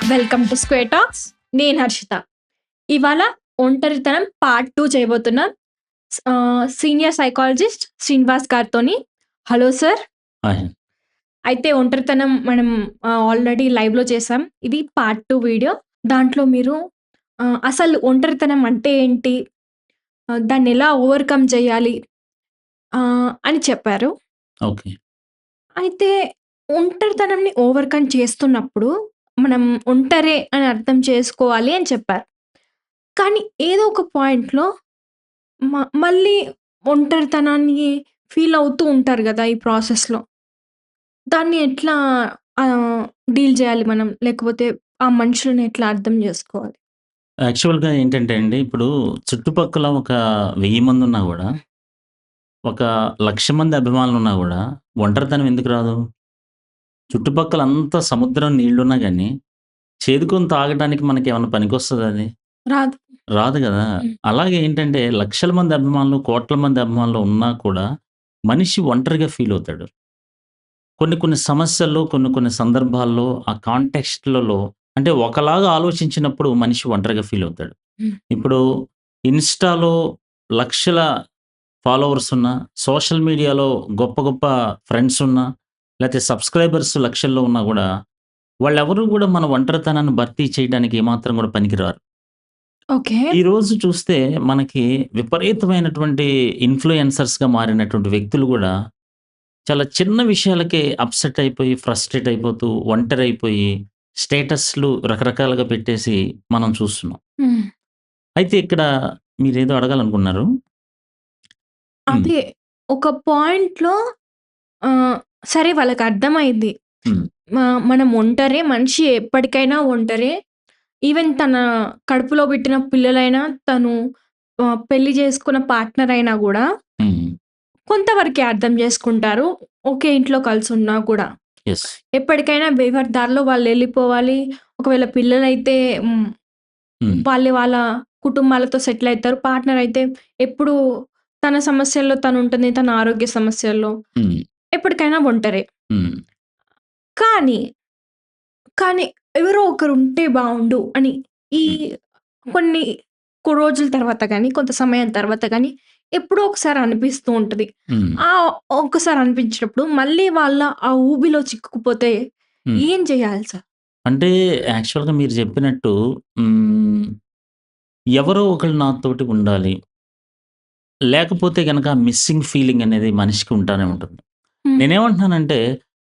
Welcome to square talks. నేను హర్షిత. ఇవాళ ఒంటరితనం పార్ట్ 2 చేయబోతున్నాం. సీనియర్ సైకాలజిస్ట్ శ్రీనివాస్ గారితోని. Hello sir. హాయ్. అయితే ఒంటరితనం మనం ఆల్రెడీ లైవ్‌లో చేసాం. ఇది పార్ట్ 2 వీడియో. దాంట్లో మీరు అసలు ఒంటరితనం అంటే ఏంటి? దాన్నెలా ఓవర్‌కమ్ చేయాలి? అని చెప్పారు. ఓకే. అయితే ఒంటరితనంని ఓవర్‌కమ్ చేస్తున్నప్పుడు మనం ఒంటరే అని అర్థం చేసుకోవాలి అని చెప్పారు. కానీ ఏదో ఒక పాయింట్‌లో మళ్ళీ ఒంటరితనాన్ని ఫీల్ అవుతూ ఉంటారు గదా! ఈ ప్రాసెస్‌లో. దాన్ని ఎట్లా డీల్ చేయాలి మనం? లేకపోతే ఆ మనుషులని ఎట్లా అర్థం జేసుకోవాలి? యాక్చువల్‌గా ఏంటంటే అండి, ఇప్పుడు చుట్టుపక్కల ఒక 1000 మందున్నా గూడా, ఒక 1,00,000 మంది అభిమానులున్నా గూడా, ఒంటరితనం ఎందుకు రాదు? చుట్టుపక్కల అంతా సముద్రం నీళ్లున్నా గాని, చేదుకొని తాగడానికి మనకేమన్నా పనికొస్తదా అది? రాదు. రాదు గదా! హ్మ్. అలాగే ఏంటంటే, లక్షల మంది అభిమానులు, కోట్ల మంది అభిమానులు ఉన్నా కూడా, మనిషి ఒంటరిగా ఫీల్ అవుతాడు. కొన్ని కొన్ని సమస్యల్లో, కొన్ని కొన్ని సందర్భాల్లో, ఆ కాంటెక్స్ట్‌లలో అంటే ఒకలాగా ఆలోచించినప్పుడు మనిషి ఒంటరిగా ఫీల్ అవుతాడు. హ్మ్. ఇప్పుడు ఇన్‌స్టాలో లక్షల ఫాలోవర్స్ ఉన్న, సోషల్ మీడియాలో గొప్ప గొప్ప ఫ్రెండ్స్ ఉన్న, లేతే సబ్‌స్క్రైబర్స్ లక్షల్లో ఉన్నా గూడా, వాళ్ళెవరు గూడా మన ఒంటరితనాన్ని భర్తీ చేయడానికి ఏమాత్రం గూడా పనికిరారు. ఓకే. ఈరోజు చూస్తే మనకి విపరీతమైనటువంటి ఇన్‌ఫ్లుయెన్సర్స్‌గా మారినటువంటి వ్యక్తులు గూడా, చాలా చిన్న విషయాలకే అప్‌సెట్ అయిపోయి, ఫ్రస్ట్రేట్ అయిపోతూ, ఒంటరైపోయి, స్టేటస్‌లు రకరకాలుగా పెట్టేసి మనం చూస్తున్నాం. హ్మ్. అయితే ఇక్కడ మీరేదో అడగాలనుకున్నారు? హ్మ్. అదే ఒక పాయింట్‌లో ఆహ్, సరే వాళ్ళకర్థమైంది. హ్మ్. మనం ఒంటరే. మనిషి ఎప్పటికైనా ఒంటరే. ఈవెన్ తన కడుపులో పుట్టిన పిల్లలైనా, తను పెళ్లి చేసుకున్న పార్ట్‌నర్ అయినా గూడా హ్మ్. కొంతవరకే అర్థం జేసుకుంటారు. ఒకే ఇంట్లో కలిసున్నా కూడా. యెస్. ఎప్పటికైనా ఎవరి దారిలో వాళ్ళెళ్ళిపోవాలి. ఒకవేళ పిల్లలైతే హ్మ్. వాళ్ళ కుటుంబాలతో సెటిల్ అయితారు. పార్ట్‌నర్ అయితే ఎప్పుడు తన సమస్యల్లో తనుంటుంది. తన ఆరోగ్య సమస్యల్లో. హ్మ్. ఎప్పటికైనా ఒంటరే. హ్మ్. కానీ, కానీ ఎవరో ఒకరుంటే బావుండు అని ఈ హ్మ్. కొన్ని రోజుల తర్వాత గాని, కొంత సమయం తర్వాత గాని ఎప్పుడో ఒకసారి అనిపిస్తూ ఉంటది. హ్మ్. ఆ ఒక్కసారి అనిపించినప్పుడు మళ్ళీ వాళ్ళ ఆ ఊబిలో చిక్కుకుపోతే హ్మ్. ఏం చేయాలి సార్? అంటే యాక్చువల్‌గా మీరు చెప్పినట్టు హ్మ్. ఎవరో ఒకళ్ళు నాతోటి ఉండాలి. లేకపోతే గనక మిస్సింగ్ ఫీలింగ్ అనేది మనిషికి ఉంటానే ఉంటుంది. హ్మ్. నేనేమంటున్నానంటే,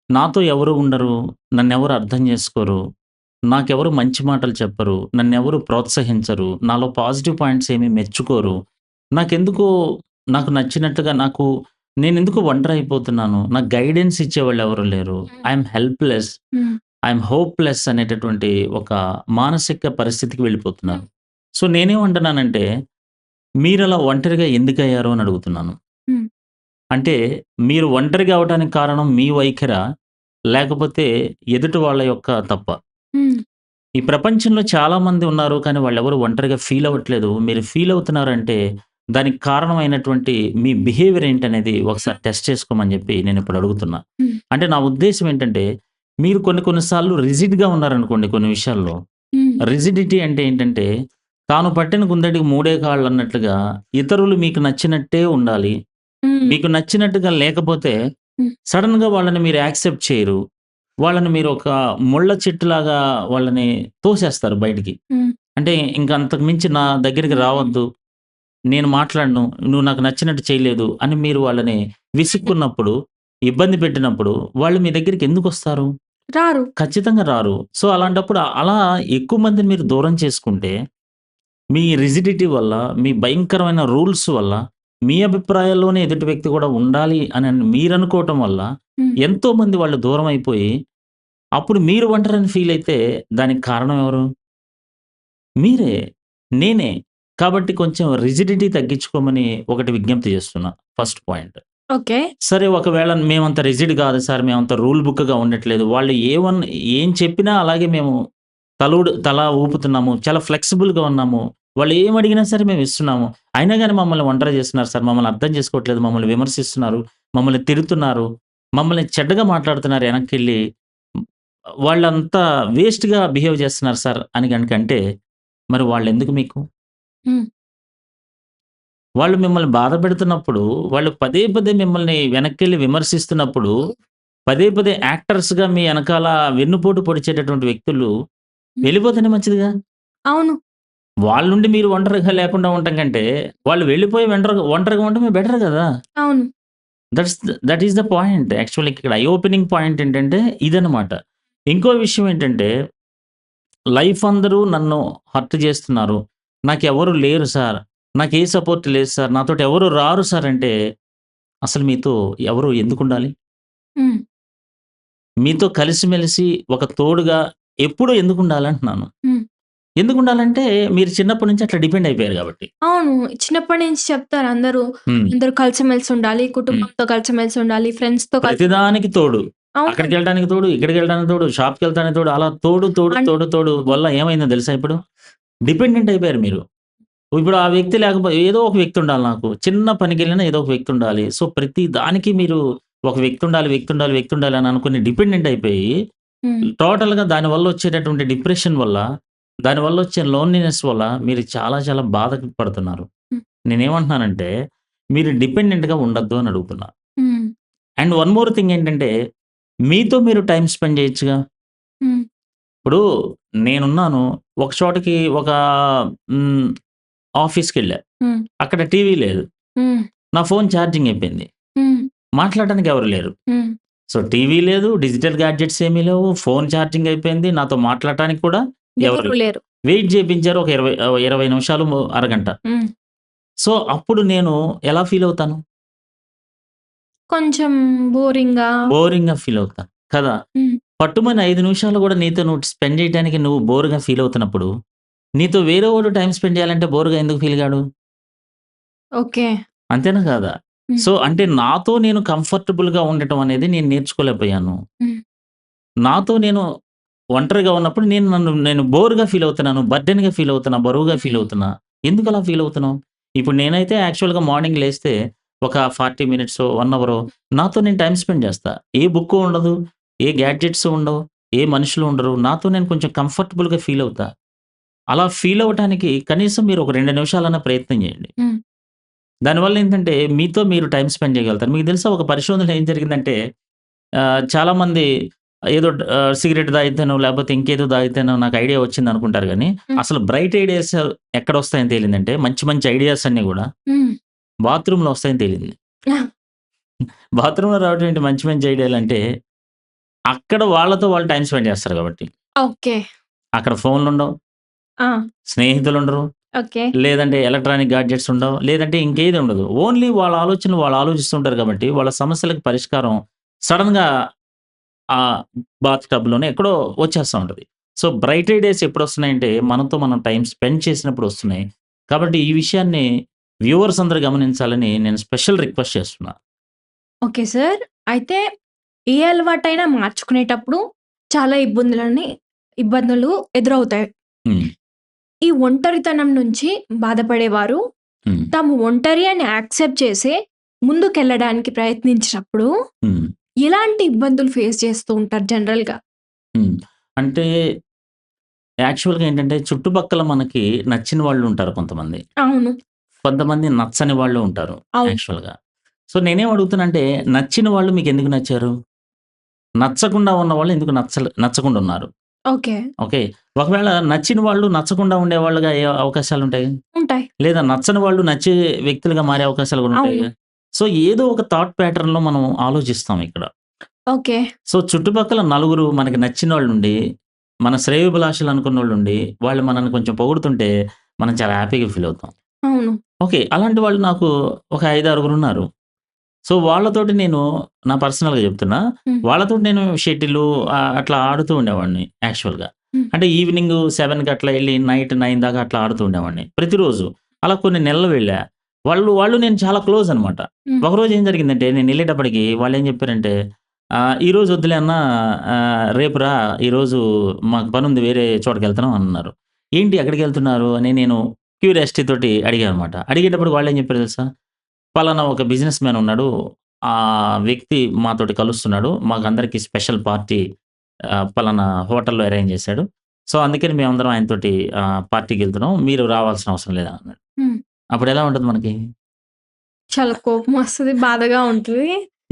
నాతో ఎవరు ఉండరు. నన్నెవరు అర్థం చేసుకోరు. నాకెవరు మంచి మాటలు చెప్పరు. నన్నెవరు ప్రోత్సహించరు. నాలో పాజిటివ్ పాయింట్స్ ఏమి మెచ్చుకోరు. నాకెందుకో నాకు నచ్చినట్టుగా నేనెందుకో ఒంటరైపోతున్నాను. నాకు గైడెన్స్ ఇచ్చేవాళ్ళెవరు లేరు. హ్మ్. I'm helpless. హ్మ్. ఐయామ్ హోప్‌లెస్ అనేటటువంటి ఒక మానసిక పరిస్థితికి హ్మ్. వెళ్ళిపోతున్నాను. సో, నేనేమంటున్నానంటే, మీరలా ఒంటరిగా ఎందుకయ్యారు అని అడుగుతున్నాను. హ్మ్. అంటే మీరు ఒంటరిగా అవ్వటానికి కారణం మీ వైఖరా? లేకపోతే ఎదుటి వాళ్ళ యొక్క తప్పా? హ్మ్. ఈ ప్రపంచంలో చాలామంది ఉన్నారు. కానీ వాళ్ళెవరు ఒంటరిగా ఫీల్ అవ్వట్లేదు. మీరు ఫీల్ అవుతున్నారంటే దానికి కారణమైనటువంటి మీ బిహేవియర్ ఏంటనేది ఒకసారి టెస్ట్ చేసుకోమని జెప్పి నేనిప్పుడు అడుగుతున్నా. హ్మ్. అంటే నా ఉద్దేశ్యం ఏంటంటే, మీరు కొన్ని కొన్ని సార్లు రిజిడ్‌గా ఉన్నారనుకోండి కొన్ని విషయాల్లో. హ్మ్. రిజిడిటీ అంటే ఏంటంటే, తాను పట్టిన కుందేటికి మూడే కాళ్ళన్నట్లుగా ఇతరులు మీకు నచ్చినట్టే ఉండాలి. హ్మ్. మీకు నచ్చినట్టుగా లేకపోతే హ్మ్. సడెన్‌గా వాళ్ళని మీరు యాక్సెప్ట్ చేయరు. వాళ్ళని మీరు ఒక ముళ్ళ చెట్టులాగా వాళ్ళని తోసేస్తారు బయటికి. హ్మ్. అంటే ఇంక అంతకు మించి నా దగ్గరికి రావద్దు. నేను మాట్లాడను. నువ్వు నాకు నచ్చినట్టు చేయలేదు అని మీరు వాళ్ళని విసుక్కున్నప్పుడు, ఇబ్బంది పెట్టినప్పుడు వాళ్ళు మీ దగ్గరికి ఎందుకొస్తారు? రారు. ఖచ్చితంగా రారు. సో, అలాంటప్పుడు అలా ఎక్కువ మందిని మీరు దూరం చేసుకుంటే మీ రిజిడిటీ వల్ల, మీ భయంకరమైన రూల్స్ వల్ల, మీ అభిప్రాయాల్లోనే ఎదుటి వ్యక్తి కూడా ఉండాలి అని మీరనుకోవటం వల్ల, హ్మ్. ఎంతోమంది వాళ్ళు దూరమైపోయి, అప్పుడు మీరు ఒంటరని ఫీల్ అయితే దానికి కారణం ఎవరు? మీరే. నేనే. కాబట్టి కొంచెం రిజిడిటీ తగ్గించుకోమని ఒకటి విజ్ఞప్తి చేస్తున్నా. First point. ఓకే. సరే ఒకవేళ మేమంత రిజిడ్ కాదు సార్. మేమంత రూల్ బుక్‌గా ఉండట్లేదు. వాళ్ళు ఏం చెప్పినా అలాగే మేము తల ఊపుతున్నాము. చాలా ఫ్లెక్సిబుల్‌గా ఉన్నాము. వాళ్ళు ఏమడిగినా సరే మేము ఇస్తున్నాము. అయినా గాని మమ్మల్ని ఒంటరి చేస్తున్నారు సార్. మమ్మల్ని అర్థం చేసుకోవట్లేదు. మమ్మల్ని విమర్శిస్తున్నారు. మమ్మల్ని తిడుతున్నారు. మమ్మల్ని చెడ్డగా మాట్లాడుతున్నారు ఎనక్కెళ్ళి. వాళ్ళంతా వేస్ట్‌గా బిహేవ్ చేస్తున్నారు సార్ అని గనుకంటే, మరి వాళ్ళెందుకు మీకు? హ్మ్. వాళ్ళు మిమ్మల్ని బాధ పెడుతున్నప్పుడు, వాళ్ళు పదే పదే మిమ్మల్ని వెనక్కెళ్ళి విమర్శిస్తున్నప్పుడు, పదే పదే యాక్టర్స్‌గా మీ ఎనకాల వెన్నుపోటు పొడిచేటటువంటి వ్యక్తులు హ్మ్. వెళ్ళిపోతేనే మంచిదిగా. అవును. వాళ్ళుండి మీరు ఒంటరిగా లేకుండా ఉండటం కంటే, వాళ్ళు వెళ్ళిపోయి ఒంటరిగా ఉండటమే బెటర్ గదా! అవును. That is the point. Actually ఇక్కడ ఐ ఓపెనింగ్ పాయింట్ ఏంటంటే ఇదనమాట. ఇంకో విషయం ఏంటంటే, లైఫ్ అందరూ నన్ను హర్ట్ చేస్తున్నారు. నాకెవరు లేరు సార్. నాకే సపోర్ట్ లేదు సార్. నాతోటి ఎవరు రారు సార్ అంటే, అసలు మీతో ఎవరు ఎందుకుండాలి? హ్మ్. మీతో కలిసిమెలిసి ఒక తోడుగా ఎప్పుడూ ఎందుకుండాలంటున్నాను. హ్మ్. ఎందుకుండాలంటే, మీరు చిన్నప్పటి నుంచి అట్లా డిపెండ్ అయిపోయారు గాబట్టి. అవును. చిన్నప్పటి నుంచి చెప్తారు అందరూ. హ్మ్. అందరూ కలిసిమెలిసి ఉండాలి. హ్మ్. కుటుంబంతో కలిసిమెలిసి ఉండాలి. ఫ్రెండ్స్‌తో ప్రతిదానికి తోడు. అవును. అక్కడికెళ్ళడానికి తోడు, ఇక్కడికెళ్ళడానికి తోడు, షాప్‌కెళ్తానికి తోడు, అలా తోడు, తోడు, అన్ తోడు, తోడు వల్ల ఏమైందో తెలుసా ఇప్పుడు? డిపెండెంట్ అయిపోయారు మీరు. ఇప్పుడు ఆ వ్యక్తి ఏదో ఒక వ్యక్తి ఉండాలి నాకు. చిన్న పనికెళ్ళినా ఏదో ఒక వ్యక్తి ఉండాలి. సో, ప్రతి దానికి మీరు ఒక వ్యక్తి ఉండాలి, వ్యక్తి ఉండాలి, వ్యక్తి ఉండాలి అని అనుకుని డిపెండెంట్ అయిపోయి, హ్మ్. టోటల్‌గా దానివల్ల వచ్చేటటువంటి డిప్రెషన్ వల్ల, దానివల్ల వచ్చే లోన్లీనెస్ వల్ల మీరు చాలా చాలా బాధకు పడుతున్నారు. హ్మ్. నేనేమంటున్నానంటే, మీరు డిపెండెంట్‌గా ఉండొద్దు అని అడుగుతున్నా. హ్మ్. అండ్ వన్ మోర్ థింగ్ ఏంటంటే, మీతో మీరు టైమ్ స్పెండ్ చేయొచ్చుగా. హ్మ్. ఇప్పుడు నేనున్నాను. ఒక చోటకి ఒక హ్మ్. ఆఫీస్‌కెళ్ళా. హ్మ్. అక్కడ టీవీ లేదు. హ్మ్. నా ఫోన్ ఛార్జింగ్ అయిపోయింది. హ్మ్. మాట్లాడడానికి ఎవరు లేరు. హ్మ్. సో, టీవీ లేదు, డిజిటల్ గ్యాడ్జెట్స్ ఏమీ లేవు. ఫోన్ ఛార్జింగ్ అయిపోయింది. నాతో మాట్లాడటానికి కూడా ఎవరు ఎవరు లేరు. వెయిట్ చేపించారు ఒక 20 నిమిషాలు, అరగంట. హ్మ్. సో, అప్పుడు నేను ఎలా ఫీల్ అవుతాను? కొంచెం బోరింగ్‌గా బోరింగ్‌గా ఫీల్ అవుతా. కదా! హ్మ్. పట్టుమని 5 నిమిషాలు కూడా నీతో నువ్వు స్పెండ్ చేయడానికి నువ్వు బోర్‌గా ఫీల్ అవుతున్నప్పుడు, నీతో వేరేవాడు టైమ్ స్పెండ్ చేయాలంటే బోర్‌గా ఎందుకు ఫీల్ గాడు? ఓకే. అంతేనా కాదా? హ్మ్. సో, అంటే నాతో నేను కంఫర్టబుల్‌గా ఉండటం అనేది నేను నేర్చుకోలేకపోయాను. హ్మ్. నాతో నేను ఒంటరిగా ఉన్నప్పుడు నేను బోర్‌గా ఫీల్ అవుతున్నాను. బర్డెన్‌గా ఫీల్ అవుతున్నా. బరువుగా ఫీల్ హ్మ్. అవుతున్నా. ఎందుకలా ఫీల్ అవుతున్నావు? ఇప్పుడు నేనైతే యాక్చువల్‌గా మార్నింగ్ లేస్తే ఒక 40 మినిట్సో, 1 అవరో నాతో నేను టైమ్ స్పెండ్ చేస్తా. ఏ బుక్కు ఉండదు. ఏ గ్యాడ్జెట్స్ ఉండవు. ఏ మనుషులు ఉండరు. నాతో నేను కొంచెం కంఫర్టబుల్‌గా ఫీల్ అవుతా. అలా ఫీల్ అవ్వటానికి కనీసం మీరు ఒక 2 నిమిషాలన్నా ప్రయత్నం చేయండి. హ్మ్. దానివల్ల ఏంటంటే మీతో మీరు టైమ్ స్పెండ్ చేయగలుగుతారు. మీకు తెలుసా ఒక పరిశోధనలో ఏం జరిగిందంటే చాలామంది ఏదో సిగరెట్ తాగితేనో, లేపోతే ఇంకేదో తాగితేనో నాకు ఐడియా వచ్చిందనుకుంటారు గానీ, హ్మ్. అసలు బ్రైట్ ఐడియాస్ ఎక్కడొస్తాయని తేలిందంటే, మంచి మంచి ఐడియాస్ అన్నీ గూడా హ్మ్. బాత్రూమ్‌లో వస్తాయని తేలింది. ఆ! బాత్రూమ్‌లో రావడం ఏంటి మంచి మంచి ఐడియాలంటే, అక్కడ వాళ్ళతో వాళ్ళు టైమ్ స్పెండ్ చేస్తారు గాబట్టి. ఓకే. అక్కడ ఫోన్‌లుండవు, ఆ! స్నేహితులుండరు, ఓకే. లేదంటే ఎలక్ట్రానిక్ గాడ్జెట్స్ ఉండవు, లేదంటే ఇంకేది ఉండదు. ఓన్లీ వాళ్ళ ఆలోచనలు వాళ్ళు ఆలోచిస్తుంటారు గాబట్టి, వాళ్ళ సమస్యలకు పరిష్కారం సడెన్‌గా ఆ బాత్ టబ్‌లోనే ఎక్కడో వచ్చేస్తా ఉంటది. సో, బ్రైట్ ఐడియాస్ ఎప్పుడొస్తున్నాయంటే, మనతో మనం టైమ్ స్పెండ్ చేసినప్పుడు వస్తున్నాయి. కాబట్టి ఈ విషయాన్ని వ్యూవర్స్ అందరూ గమనించాలని నేను స్పెషల్ రిక్వెస్ట్ చేస్తున్నా. Okay sir. అయితే ఏ అలవాటైనా మార్చుకునేటప్పుడు చాలా ఇబ్బందులు ఎదురవుతాయి. హ్మ్. ఈ ఒంటరితనం నుంచి బాధపడేవారు హ్మ్. తాము ఒంటరి అని యాక్సెప్ట్ చేసి ముందుకెళ్ళడానికి ప్రయత్నించినప్పుడు హ్మ్. ఎలాంటి ఇబ్బందులు ఫేస్ చేస్తూ ఉంటారు జనరల్‌గా? హ్మ్. అంటే యాక్చువల్‌గా ఏంటంటే, చుట్టుపక్కల మనకి నచ్చిన వాళ్ళుంటారు కొంతమంది. అవును. కొంతమంది నచ్చని వాళ్ళు ఉంటారు అవును. యాక్చువల్‌గా. సో, నేనేం అడుగుతున్నానంటే, నచ్చిన వాళ్ళు మీకెందుకు నచ్చారు? నచ్చకుండా ఉన్నవాళ్ళు ఎందుకు నచ్చకుండా ఉన్నారు? ఓకే. ఓకే. ఒకవేళ నచ్చిన వాళ్ళు నచ్చకుండా ఉండేవాళ్ళుగా అయ్యే అవకాశాలుంటాయి. ఉంటాయి. లేదా నచ్చని వాళ్ళు నచ్చే వ్యక్తులుగా మారే అవకాశాలు గూడా అవును. ఉంటాయిగా. సో, ఏదో ఒక థాట్ ప్యాటర్న్‌లో మనం ఆలోచిస్తాం ఇక్కడ. ఓకే. సో, చుట్టుపక్కల నలుగురు మనకి నచ్చినోళ్ళుండి, మన శ్రేయోభిలాషులు అనుకున్నోళ్ళుండి, వాళ్ళు మనల్ని కొంచెం పొగుడుతుంటే, మనం చాలా హ్యాపీగా ఫీల్ అవుతాం. అవును. ఓకే. అలాంటి వాళ్ళు నాకు ఒక 5, 6గురున్నారు. సో, వాళ్ళతోటి నేను నా పర్సనల్‌గా చెప్తున్నా. హ్మ్. వాళ్ళతోటి నేను షటిలు అట్లా ఆడుతూ ఉండేవాడిని యాక్చువల్‌గా. హ్మ్. అంటే ఈవినింగ్ 7కి అట్లా ఎళ్లి నైట్ 9 దాకా అట్లా ఆడుతూ ఉండేవాడిని. ప్రతిరోజు. అలా కొన్ని నెలలు వెళ్ళా. వాళ్ళు నేను చాలా క్లోజ్ అనమాట. హ్మ్. ఒకరోజు ఏం జరిగిందంటే నేనెళ్ళేటప్పటికి వాళ్ళేం చెప్పారంటే, "ఈరోజు వద్దులే అన్నా రేపు రా ఈరోజు మాకు పనుంది వేరే చోటకెళ్తున్నాం" అన్నారు. ఏంటి ఎక్కడికెళ్తున్నారు అని నేను క్యూరియాసిటీ తోటి అడిగా అనమాట. అడిగేటప్పుడు వాళ్ళేం చెప్పారో తెలుసా? పలానా ఒక బిజినెస్ మ్యాన్ ఉన్నాడు. ఆ వ్యక్తి మాతోటి కలుస్తున్నాడు. మాకందరికి స్పెషల్ పార్టీ పలానా హోటల్‌లో అరేంజ్ చేశాడు. సో, అందుకని మేమందరం ఆయనతోటి పార్టీకెళ్తున్నాం. మీరు రావాల్సిన అవసరం లేదు అన్నాడు. హ్మ్. అప్పుడెలా ఉంటది మనకి? చాలా కోపమొస్తది. బాధగా ఉంటది.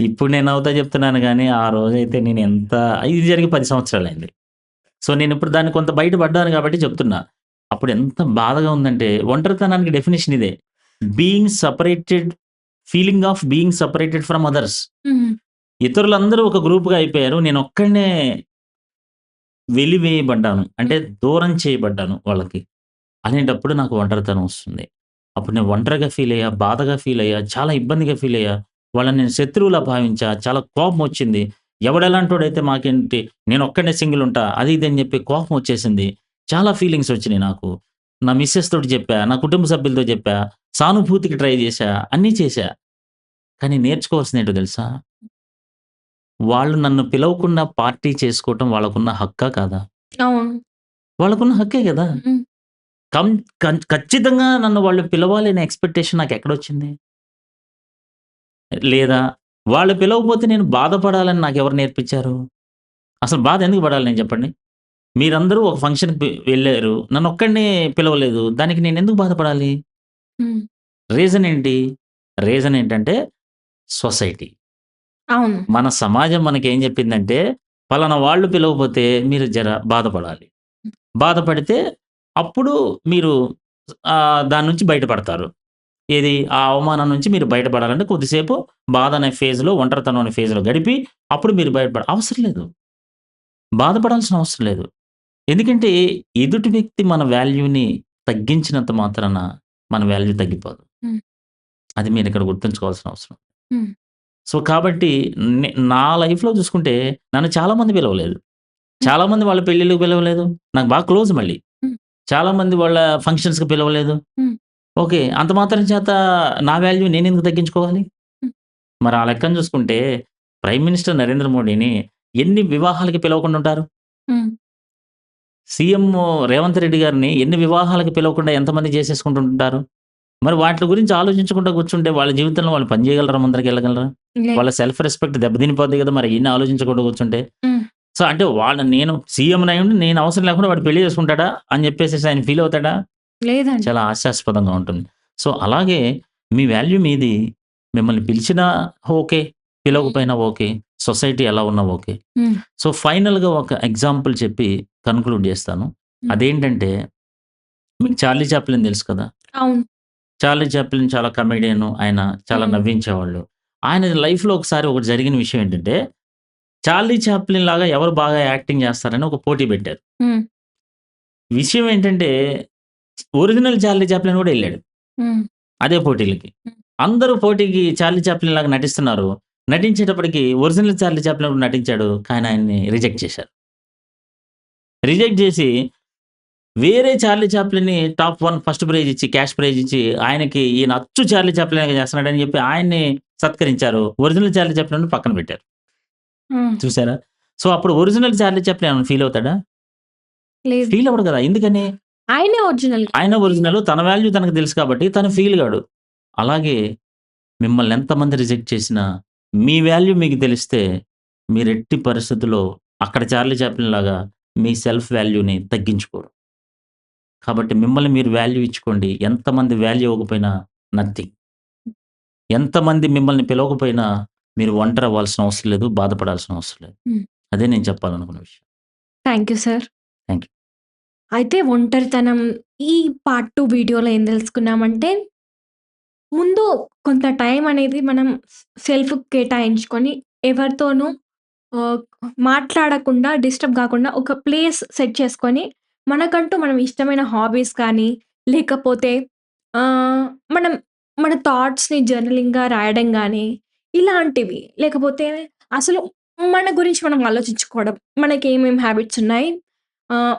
ఇప్పుడు నేను నవ్వుతా చెప్తున్నాను గానీ, ఆ రోజైతే నేను ఎంత ఇది జరిగి 10 సంవత్సరాలయింది. సో, నేనిప్పుడు దాన్ని కొంత బయట పడ్డాను కాబట్టి చెప్తున్నా. అప్పుడు ఎంత బాధగా ఉందంటే, ఒంటరితనానికి డెఫినిషన్ ఇదే. Being separated feeling of being separated from others. హ్మ్. ఇతరులందరూ ఒక గ్రూప్‌గా అయిపోయారు. నేనొక్కడినే వెలివేయబడ్డాను. అంటే హ్మ్. దూరం చేయబడ్డాను వాళ్ళకి. అలాంటప్పుడు నాకు ఒంటరితనం వస్తుంది. అప్పుడు నేను ఒంటరిగా ఫీలయ్యా, బాధగా ఫీలయ్యా, చాలా ఇబ్బందిగా ఫీలయ్యా. వాళ్ళని నేను శత్రువులా భావించా. చాలా కోపమొచ్చింది. ఎవడెలాంటోడైతే మాకేంటి నేనొక్కడినే సింగిల్ ఉంటా. అది ఇది అని చెప్పి కోపం వచ్చేసింది. చాలా ఫీలింగ్స్ వచ్చినియి నాకు. నా మిసెస్ తోటి చెప్పా. నా కుటుంబ సభ్యులతో చెప్పా. సానుభూతికి ట్రై చేశా. అన్నీ చేశా. కానీ నేర్చుకోవాల్సిందేంటో తెలుసా? వాళ్ళు నన్ను పిలవకుండా పార్టీ చేసుకోవటం వాళ్ళకున్న హక్కా కాదా? అవును. వాళ్ళకున్న హక్కే గదా! హ్మ్. కం ఖచ్చితంగా నన్ను వాళ్ళు పిలవాలి అనే ఎక్స్‌పెక్టేషన్ నాకెక్కడొచ్చింది? లేదా వాళ్ళు పిలవకపోతే నేను బాధపడాలని నాకెవరు నేర్పించారు? అసలు బాధ ఎందుకు పడాలి నేను చెప్పండి? మీరందరూ ఒక ఫంక్షన్‌కి వెళ్లారు. నన్నొక్కడినే పిలవలేదు. దానికి నేనెందుకు బాధపడాలి? హ్మ్. రీజన్ ఏంటి? రీజన్ ఏంటంటే సొసైటీ. అవును. మన సమాజం మనకేం చెప్పిందంటే, పలానా వాళ్ళు పిలవకపోతే మీరు జర బాధపడాలి. బాధపడితే అప్పుడు మీరు దాని నుంచి బయటపడతారు. ఏది? ఆ అవమానం నుంచి మీరు బయటపడాలంటే కొద్దిసేపు బాధ అనే ఫేజ్‌లో, ఒంటరితనం అనే ఫేజ్‌లో గడిపి అప్పుడు మీరు అవసరం లేదు. బాధపడాల్సిన అవసరం లేదు. ఎందుకంటే ఎదుటి వ్యక్తి మన వాల్యూని తగ్గించినంత మాత్రాన మన వాల్యూ తగ్గిపోదు. హ్మ్. అది మీరిక్కడ గుర్తుంచుకోవాల్సిన అవసరం. హ్మ్. సో, కాబట్టి నా లైఫ్‌లో చూసుకుంటే నన్ను చాలామంది పిలవలేదు. హ్మ్. చాలామంది వాళ్ళ పెళ్ళిళ్ళకి పిలవలేదు. నాకు బాగా క్లోజ్ మళ్ళీ. హ్మ్. చాలామంది వాళ్ళ ఫంక్షన్స్‌కి పిలవలేదు. హ్మ్. ఓకే. అంత మాత్రం చేత నా వాల్యూ నేనెందుకు తగ్గించుకోవాలి? హ్మ్. మరి ఆ లెక్కన చూసుకుంటే ప్రైమ్ మినిస్టర్ నరేంద్ర మోడీని ఎన్ని వివాహాలకి పిలవకుండా ఉంటారు? హ్మ్. సీఎం రేవంత్ రెడ్డి గారిని ఎన్ని వివాహాలకి పిలవకుండా ఎంతమంది చేసేసుకుంటుంటారు? మరి వాటిలి గురించి ఆలోచించకుండా కూర్చుంటే వాళ్ళ జీవితంలో వాళ్ళు పని చేయగలరా? ముందరకెళ్ళగలరా? లే వాళ్ళ సెల్ఫ్ రెస్పెక్ట్ దెబ్బతినిపోద్ది గదా! మరి ఇయన్నీ ఆలోచించకుండా కూర్చుంటే. హ్మ్. సో, అంటే నేను సీఎంనయ్యుండి నేను అవసరం లేకుండా వాడు పెళ్లి చేసుకుంటాడా? అని చెప్పేసేసి ఆయన ఫీల్ అవుతాడా? లేదండి. చాలా హాస్యాస్పదంగా ఉంటుంది. సో, అలాగే మీ వాల్యూ మీది. మిమ్మల్ని పిలిచినా ఓకే. హ్మ్. పిలవకపోయినా ఓకే. సొసైటీ ఎలా ఉన్నా ఓకే. హ్మ్. సో, ఫైనల్‌గా ఒక ఎగ్జాంపుల్ చెప్పి కన్క్లూడ్ జేస్తాను. హ్మ్. అదేంటంటే మీకు 'చార్లీ చాప్లిన్' తెలుసు కదా! అవును. 'చార్లీ చాప్లిన్' చాలా కమెడియను. ఆయన చాలా హ్మ్. నవ్వించేవాళ్ళు. ఆయన లైఫ్‌లో ఒకసారి ఒకటి జరిగిన విషయం ఏంటంటే, 'చార్లీ చాప్లిన్' లాగా ఎవరు బాగా యాక్టింగ్ జేస్తారని ఒక పోటీ పెట్టారు. హ్మ్. విషయం ఏంటంటే, ఒరిజినల్ 'చార్లీ చాప్లిన్' గూడా ఎళ్ళాడు. హ్మ్. అదే పోటీలకి. హ్మ్. అందరూ పోటీకి 'చార్లీ చాప్లిన్' లాగా నటిస్తున్నారు. నటించేటప్పటికి ఒరిజినల్ 'చార్లీ చాప్లిన్' కూడా నటించాడు. కానీ ఆయన్ని రిజెక్ట్ చేశారు. రిజెక్ట్ జేసి వేరే 'చార్లీ చాప్లిన్‌ని' టాప్ 1 ఫస్ట్ ప్రైజ్ ఇచ్చి, క్యాష్ ప్రైజ్ ఇచ్చి, ఆయనకి ఈయన అచ్చు 'చార్లీ చాప్లిన్' లాగా చేస్తున్నాడని చెప్పి ఆయన్ని సత్కరించారు. ఒరిజినల్ 'చార్లీ చాప్లిన్‌ని' పక్కన పెట్టారు. హ్మ్. చూసారా? సో, అప్పుడు ఒరిజినల్ 'చార్లీ చాప్లిన్' ఏమన్నా ఫీల్ అవుతాడా? లేదు. ఫీల్ అవ్వడు కదా! ఎందుకని? ఆయనే ఒరిజినల్ ఆయన కదండీ! ఒరిజినల్. తన వాల్యూ తనకు తెలుసు కాబట్టి తను ఫీల్ గాడు. అలాగే మిమ్మల్ని ఎంతమంది రిజెక్ట్ చేసినా, మీ వాల్యూ మీకు తెలిస్తే, మీరెట్టి పరిస్థితిలో అక్కడ 'చార్లీ చాప్లిన్' లాగా మీ సెల్ఫ్ వాల్యూని తగ్గించుకోరు. కాబట్టి మిమ్మల్ని మీరు వాల్యూ ఇచ్చుకోండి. ఎంతమంది వాల్యూ ఇవ్వకపోయినా నథింగ్. ఎంతమంది మిమ్మల్ని పిలవకపోయినా మీరు ఒంటరవ్వాల్సిన అవసరం లేదు. బాధపడాల్సిన అవసరం లేదు. హ్మ్. అదే నేను చెప్పాలనుకున్న విషయం. Thank you sir. Thank you. అయితే ఒంటరితనం ఈ పార్ట్ 2 వీడియోలో ఏం తెలుసుకున్నామంటే, ముందు కొంత టైం అనేది మనం సెల్ఫ్‌కి కేటాయించుకొని ఎవరితోనూ ఆహ్, మాట్లాడకుండా, డిస్టర్బ్ గాకుండా ఒక ప్లేస్ సెట్ చేసుకొని, మనకంటూ మనం ఇష్టమైన హాబీస్ కానీ, లేకపోతే ఆహ్, మనం మన థాట్స్‌ని జర్నలింగ్‌గా రాయడం గానీ, ఇలాంటివి. లేకపోతే అసలు మన గురించి మనం ఆలోచించుకోవడం. మనకేమేం హ్యాబిట్స్ ఉన్నాయి?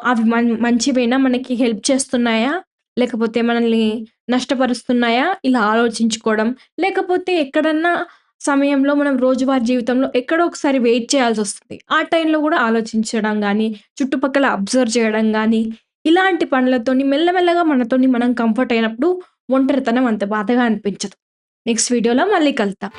అవి మంచివేనా? మనకి హెల్ప్ చేస్తున్నాయా? లేకపోతే మనల్ని నష్టపరుస్తున్నాయా? ఇలా ఆలోచించుకోవడం. లేకపోతే ఎక్కడన్నా సమయంలో మనం రోజువారీ జీవితంలో ఎక్కడో ఒకసారి వెయిట్ చేయాల్సొస్తది. ఆ టైంలో గూడా ఆలోచించడం గానీ, చుట్టుపక్కల అబ్జర్వ్ చేయడం గానీ, ఇలాంటి పనులతోని మెల్లమెల్లగా మనతోని మనం కంఫర్ట్ అయినప్పుడు ఒంటరితనం అంత బాధగా అనిపించదు. నెక్స్ట్ వీడియోలో మళ్ళీ కలుద్దాం.